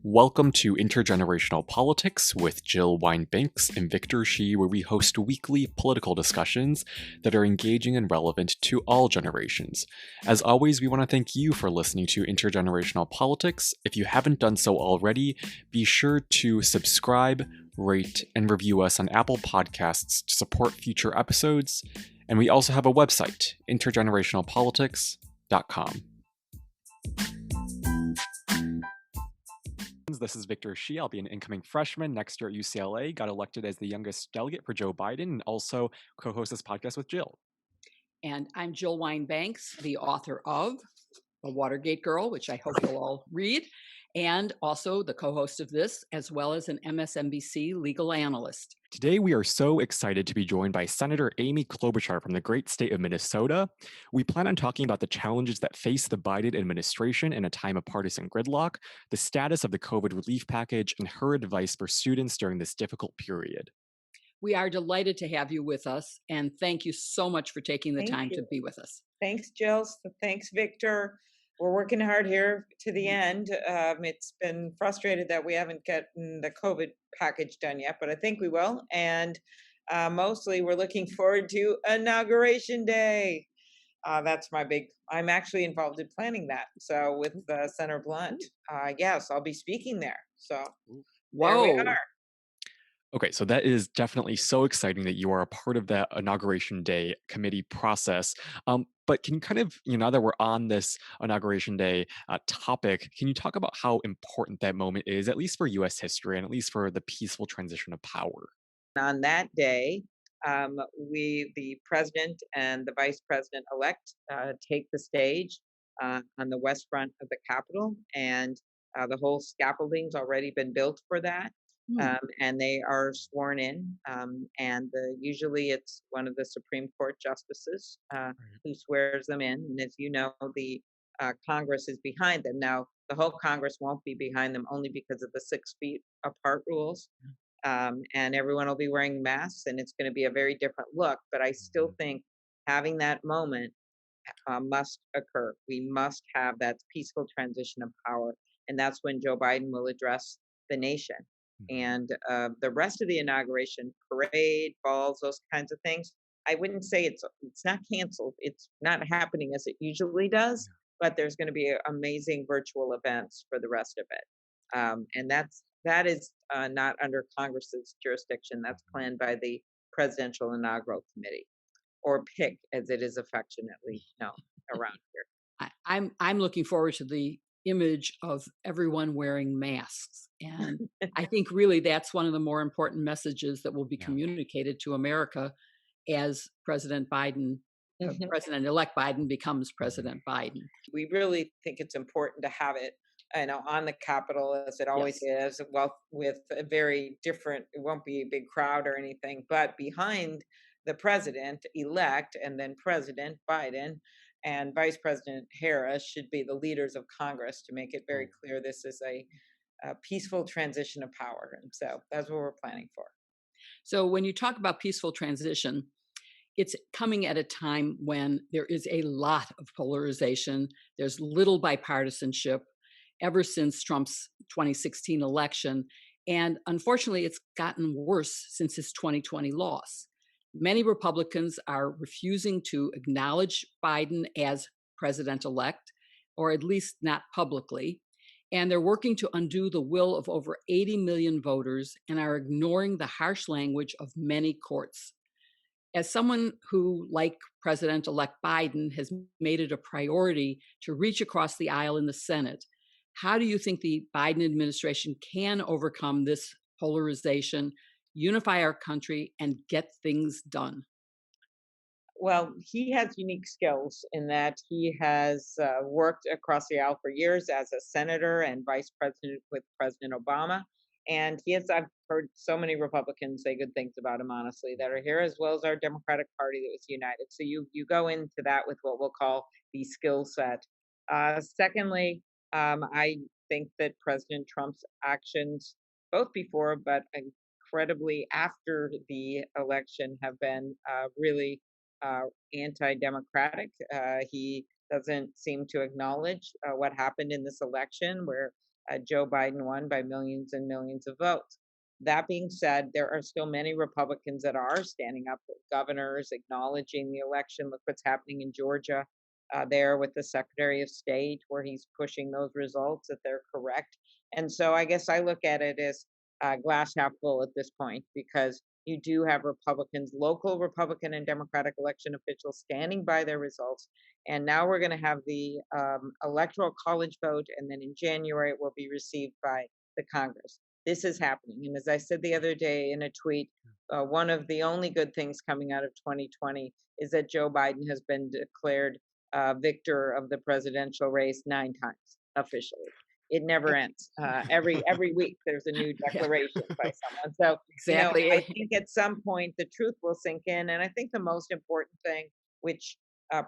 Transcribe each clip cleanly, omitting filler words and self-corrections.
Welcome to Intergenerational Politics with Jill Wine-Banks and Victor Shi, where we host weekly political discussions that are engaging and relevant to all generations. As always, we want to thank you for listening to Intergenerational Politics. If you haven't done so already, be sure to subscribe, rate, and review us on Apple Podcasts to support future episodes. And we also have a website, intergenerationalpolitics.com. This is Victor Shi. I'll be an incoming freshman next year at UCLA. Got elected as the youngest delegate for Joe Biden and also co-host this podcast with Jill. And I'm Jill Wine-Banks, the author of The Watergate Girl, which I hope you'll all read, and also the co-host of this, as well as an MSNBC legal analyst. Today, we are so excited to be joined by Senator Amy Klobuchar from the great state of Minnesota. We plan on talking about the challenges that face the Biden administration in a time of partisan gridlock, the status of the COVID relief package, and her advice for students during this difficult period. We are delighted to have you with us, and thank you so much for taking the time to be with us. Thanks, Jill. Thanks, Victor. We're working hard here to the end. It's been frustrated that we haven't gotten the COVID package done yet, but I think we will. And mostly we're looking forward to Inauguration Day. That's my big, I'm actually involved in planning that. So with Senator Blunt, yes, I'll be speaking there. So there we are. Okay, so that is definitely so exciting that you are a part of that Inauguration Day committee process. But can you kind of, now that we're on this Inauguration Day topic, can you talk about how important that moment is, at least for U.S. history and at least for the peaceful transition of power? On that day, the president and the vice president-elect take the stage on the west front of the Capitol, and the whole scaffolding's already been built for that. And they are sworn in, and usually it's one of the Supreme Court justices who swears them in. And as you know, the Congress is behind them. Now, the whole Congress won't be behind them only because of the 6 feet apart rules. And everyone will be wearing masks, and it's going to be a very different look. But I still think having that moment must occur. We must have that peaceful transition of power. And that's when Joe Biden will address the nation. And the rest of the inauguration, parade, balls, those kinds of things, I wouldn't say it's not canceled. It's not happening as it usually does, but there's going to be amazing virtual events for the rest of it. And that is not under Congress's jurisdiction. That's planned by the Presidential Inaugural Committee, or PIC, as it is affectionately known around here. I'm looking forward to the image of everyone wearing masks. And I think really that's one of the more important messages that will be communicated to America as President Biden, President-elect Biden becomes President Biden. We really think it's important to have it, on the Capitol, as it always is, well, with a very different, it won't be a big crowd or anything, but behind the president-elect and then President Biden and Vice President Harris should be the leaders of Congress to make it very clear this is a peaceful transition of power. And so that's what we're planning for. So when you talk about peaceful transition, it's coming at a time when there is a lot of polarization. There's little bipartisanship ever since Trump's 2016 election. And unfortunately, it's gotten worse since his 2020 loss. Many Republicans are refusing to acknowledge Biden as president-elect, or at least not publicly. And they're working to undo the will of over 80 million voters and are ignoring the harsh language of many courts. As someone who, like President-elect Biden, has made it a priority to reach across the aisle in the Senate, how do you think the Biden administration can overcome this polarization, unify our country, and get things done? Well, he has unique skills in that he has worked across the aisle for years as a senator and vice president with President Obama. And I've heard so many Republicans say good things about him, honestly, that are here, as well as our Democratic Party that was united. So you go into that with what we'll call the skill set. Secondly, I think that President Trump's actions, both before but incredibly after the election, have been really anti-democratic. He doesn't seem to acknowledge what happened in this election, where Joe Biden won by millions and millions of votes. That being said, there are still many Republicans that are standing up, governors acknowledging the election. Look what's happening in Georgia, there with the Secretary of State, where he's pushing those results that they're correct. And so I guess I look at it as glass half full at this point, because you do have Republicans, local Republican and Democratic election officials standing by their results. And now we're going to have the Electoral College vote, and then in January it will be received by the Congress. This is happening. And as I said the other day in a tweet, one of the only good things coming out of 2020 is that Joe Biden has been declared victor of the presidential race 9 times officially. It never ends. Every week there's a new declaration by someone. So Exactly. I think at some point the truth will sink in, and I think the most important thing, which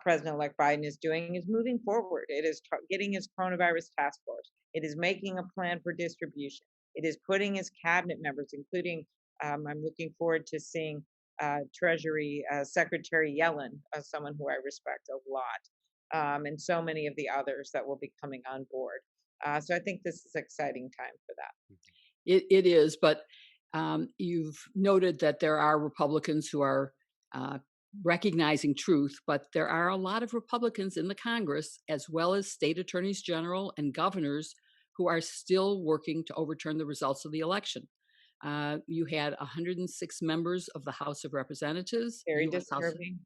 President-elect Biden is doing, is moving forward. It is getting his coronavirus task force. It is making a plan for distribution. It is putting his cabinet members, including I'm looking forward to seeing Treasury Secretary Yellen, someone who I respect a lot, and so many of the others that will be coming on board. So I think this is an exciting time for that. It is, but you've noted that there are Republicans who are recognizing truth, but there are a lot of Republicans in the Congress, as well as state attorneys general and governors, who are still working to overturn the results of the election. You had 106 members of the House of Representatives. Very US House, disturbing.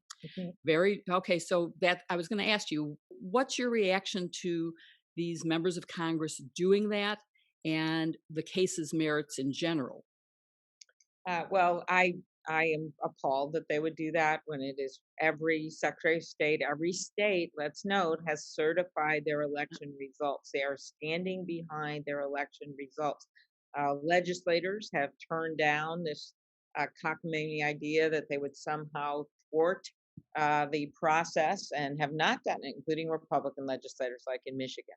very okay. So that I was going to ask you, what's your reaction to these members of Congress doing that, and the case's merits in general? Well, I am appalled that they would do that when it is every Secretary of State, every state, let's note, has certified their election results. They are standing behind their election results. Legislators have turned down this cockamamie idea that they would somehow thwart the process, and have not done it, including Republican legislators like in Michigan.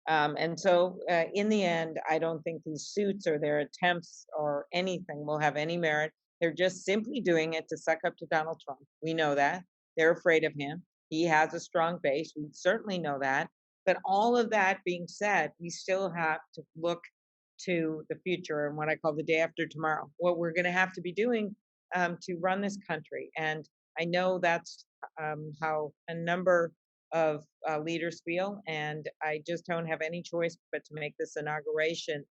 And so, in the end, I don't think these suits or their attempts or anything will have any merit. They're just simply doing it to suck up to Donald Trump. We know that. They're afraid of him. He has a strong base. We certainly know that. But all of that being said, we still have to look to the future and what I call the day after tomorrow, what we're going to have to be doing to run this country. And I know that's how a number of leaders feel, and I just don't have any choice but to make this inauguration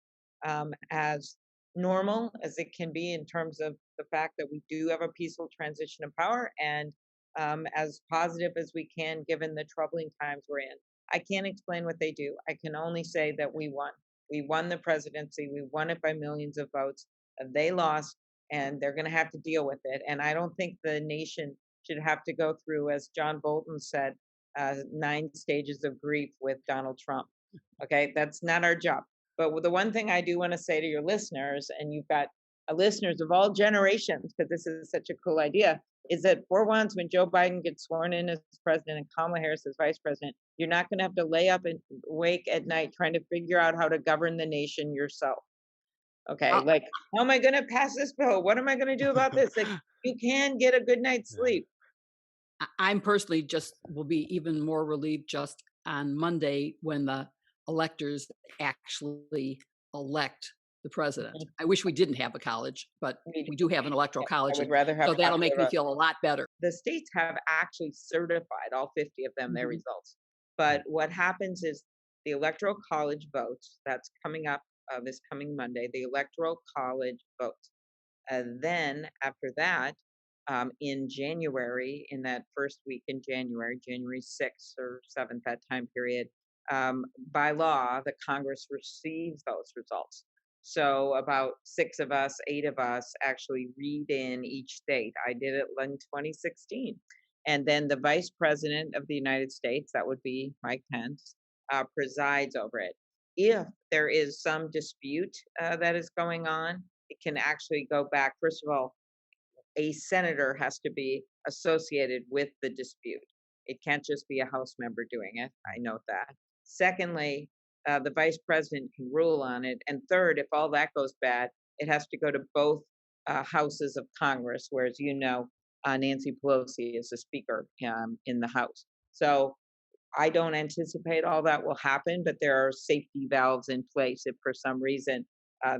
as normal as it can be, in terms of the fact that we do have a peaceful transition of power, and as positive as we can given the troubling times we're in. I can't explain what they do. I can only say that we won. We won the presidency. We won it by millions of votes. They lost, and they're going to have to deal with it. And I don't think the nation should have to go through, as John Bolton said, 9 stages of grief with Donald Trump. Okay, that's not our job. But the one thing I do want to say to your listeners, and you've got listeners of all generations, because this is such a cool idea, is that for once, when Joe Biden gets sworn in as president and Kamala Harris as vice president, you're not going to have to lay up and wake at night trying to figure out how to govern the nation yourself. Okay, like, how am I going to pass this bill? What am I going to do about this? Like, you can get a good night's sleep. I'm personally just will be even more relieved just on Monday when the electors actually elect the president. I wish we didn't have a college, but we do have an electoral college. I would rather have so that'll make me popular- feel a lot better. The states have actually certified, all 50 of them, their results. But what happens is the Electoral College votes, that's coming up this coming Monday, the Electoral College votes. And then after that, in January, in that first week in January, January 6th or 7th, that time period, by law, the Congress receives those results. So about 6 of us, 8 of us actually read in each state. I did it in 2016. And then the Vice President of the United States, that would be Mike Pence, presides over it. If there is some dispute that is going on, it can actually go back. First of all, a senator has to be associated with the dispute. It can't just be a House member doing it. I note that. Secondly, the vice president can rule on it. And third, if all that goes bad, it has to go to both houses of Congress, whereas Nancy Pelosi is the speaker in the House. So I don't anticipate all that will happen, but there are safety valves in place if for some reason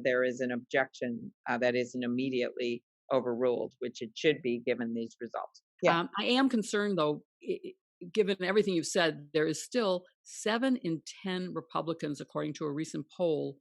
there is an objection that isn't immediately overruled, which it should be given these results. Yeah. I am concerned, though, given everything you've said, there is still 7 in 10 Republicans, according to a recent poll,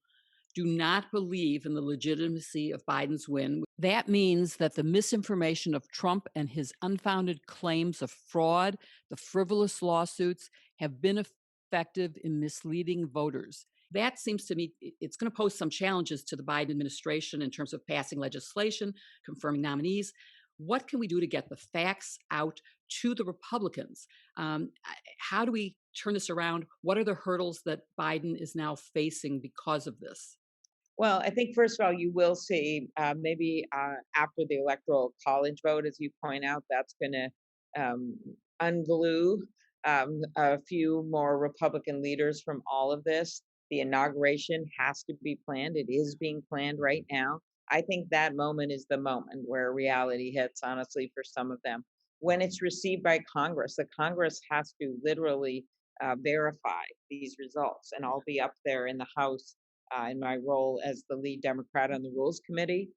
do not believe in the legitimacy of Biden's win. That means that the misinformation of Trump and his unfounded claims of fraud, the frivolous lawsuits, have been effective in misleading voters. That seems to me it's going to pose some challenges to the Biden administration in terms of passing legislation, confirming nominees. What can we do to get the facts out to the Republicans? How do we turn this around? What are the hurdles that Biden is now facing because of this? Well, I think first of all, you will see maybe after the Electoral College vote, as you point out, that's going to unglue a few more Republican leaders from all of this. The inauguration has to be planned. It is being planned right now. I think that moment is the moment where reality hits, honestly, for some of them. When it's received by Congress, the Congress has to literally verify these results, and I'll be up there in the House in my role as the lead Democrat on the Rules Committee,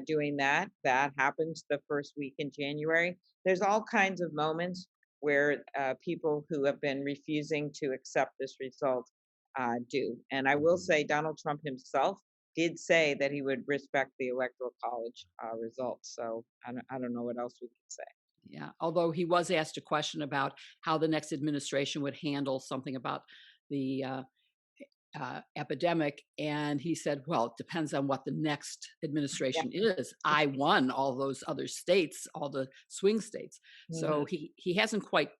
doing that. That happens the first week in January. There's all kinds of moments where people who have been refusing to accept this result do. And I will say, Donald Trump himself did say that he would respect the Electoral College results. So I don't know what else we could say. Yeah, although he was asked a question about how the next administration would handle something about the epidemic. And he said, well, it depends on what the next Yeah. administration is. I won all those other states, all the swing states. So Mhm. he hasn't quite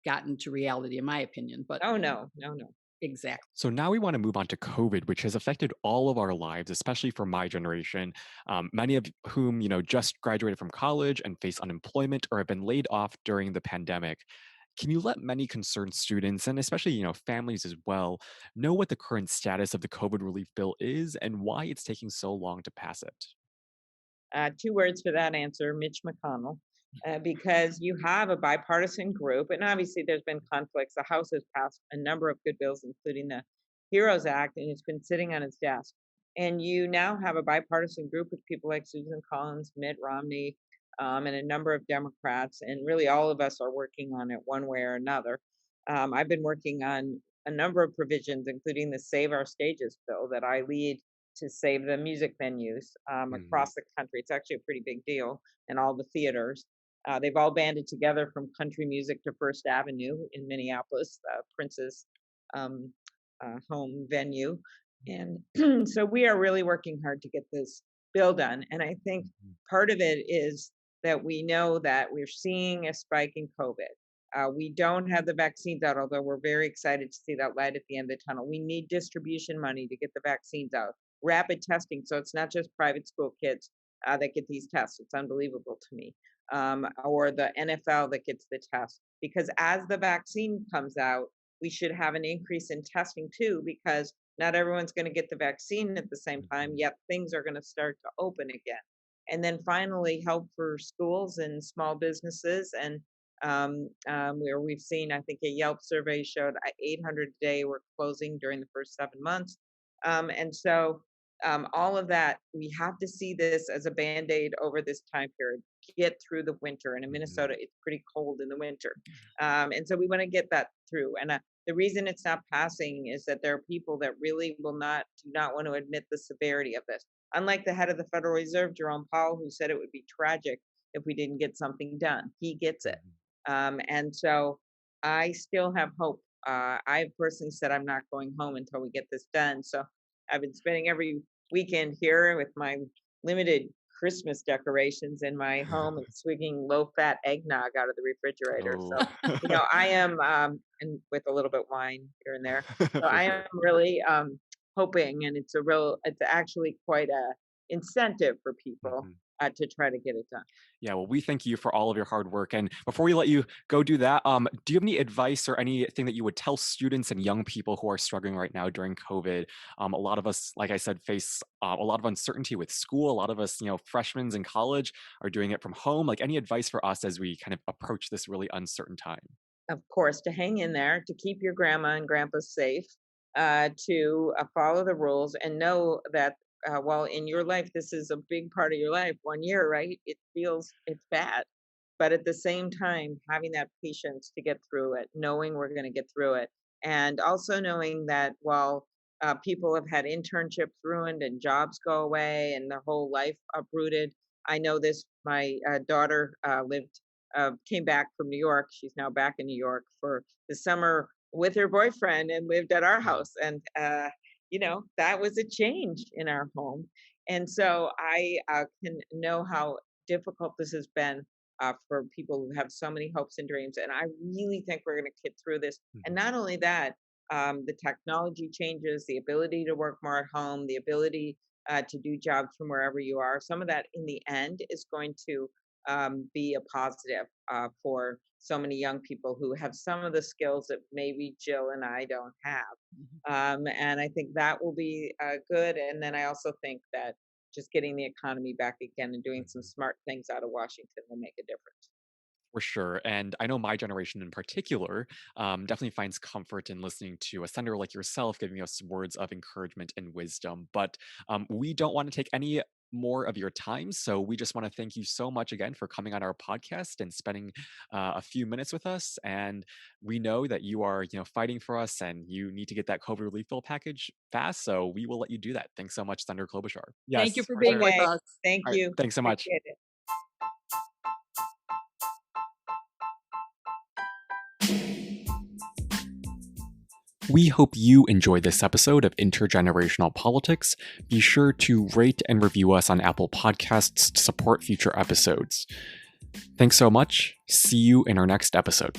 gotten to reality, in my opinion, but Oh, no, no, no. exactly. So now we want to move on to COVID, which has affected all of our lives, especially for my generation, many of whom, just graduated from college and face unemployment or have been laid off during the pandemic. Can you let many concerned students and especially, families as well, know what the current status of the COVID relief bill is and why it's taking so long to pass it? Two words for that answer, Mitch McConnell, because you have a bipartisan group, and obviously there's been conflicts. The House has passed a number of good bills, including the HEROES Act, and it's been sitting on its desk. And you now have a bipartisan group with people like Susan Collins, Mitt Romney, and a number of Democrats, and really all of us are working on it one way or another. I've been working on a number of provisions, including the Save Our Stages bill that I lead to save the music venues Mhm. across the country. It's actually a pretty big deal in all the theaters. They've all banded together from country music to First Avenue in Minneapolis, Prince's um, home venue. And so we are really working hard to get this bill done. And I think Mhm. part of it is that we know that we're seeing a spike in COVID. We don't have the vaccines out, although we're very excited to see that light at the end of the tunnel. We need distribution money to get the vaccines out, rapid testing. So it's not just private school kids that get these tests. It's unbelievable to me. Or the NFL that gets the test. Because as the vaccine comes out, we should have an increase in testing too, because not everyone's going to get the vaccine at the same time, Mhm. yet things are going to start to open again. And then finally, help for schools and small businesses. And where we've seen, I think a Yelp survey showed 800 a day were closing during the first 7 months. And so all of that, we have to see this as a band aid over this time period, get through the winter. And in Mhm. Minnesota, it's pretty cold in the winter. And so we want to get that through. And the reason it's not passing is that there are people that really do not want to admit the severity of this. Unlike the head of the Federal Reserve, Jerome Powell, who said it would be tragic if we didn't get something done, he gets it. Mhm. And so I still have hope. I personally said I'm not going home until we get this done. So I've been spending every weekend here with my limited Christmas decorations in my home and swigging low-fat eggnog out of the refrigerator. Oh, So, I am, and with a little bit wine here and there. So for I sure. am really hoping, and it's actually quite a incentive for people Mhm. to try to get it done. Yeah, well, we thank you for all of your hard work. And before we let you go do that, do you have any advice or anything that you would tell students and young people who are struggling right now during COVID? A lot of us, like I said, face a lot of uncertainty with school. A lot of us, freshmen in college are doing it from home. Like any advice for us as we kind of approach this really uncertain time? of course, to hang in there, to keep your grandma and grandpa safe, to follow the rules and know that while in your life, this is a big part of your life, 1 year, right? It's bad. But at the same time, having that patience to get through it, knowing we're going to get through it, and also knowing that while people have had internships ruined and jobs go away and their whole life uprooted, I know this. My daughter came back from New York. She's now back in New York for the summer with her boyfriend and lived at our house. And, that was a change in our home. And so I can know how difficult this has been for people who have so many hopes and dreams. And I really think we're going to get through this. And not only that, the technology changes, the ability to work more at home, the ability to do jobs from wherever you are. Some of that in the end is going to be a positive for so many young people who have some of the skills that maybe Jill and I don't have. And I think that will be good. And then I also think that just getting the economy back again and doing some smart things out of Washington will make a difference. For sure. And I know my generation in particular definitely finds comfort in listening to a senator like yourself giving us words of encouragement and wisdom. But we don't want to take any more of your time. So we just want to thank you so much again for coming on our podcast and spending a few minutes with us. And we know that you are, fighting for us and you need to get that COVID relief bill package fast. So we will let you do that. Thanks so much, Senator Klobuchar. Thank you Yes, for for being sure. with Okay. us. Thank All right, you. thanks so much. Appreciate it. We hope you enjoyed this episode of Intergenerational Politics. Be sure to rate and review us on Apple Podcasts to support future episodes. Thanks so much. See you in our next episode.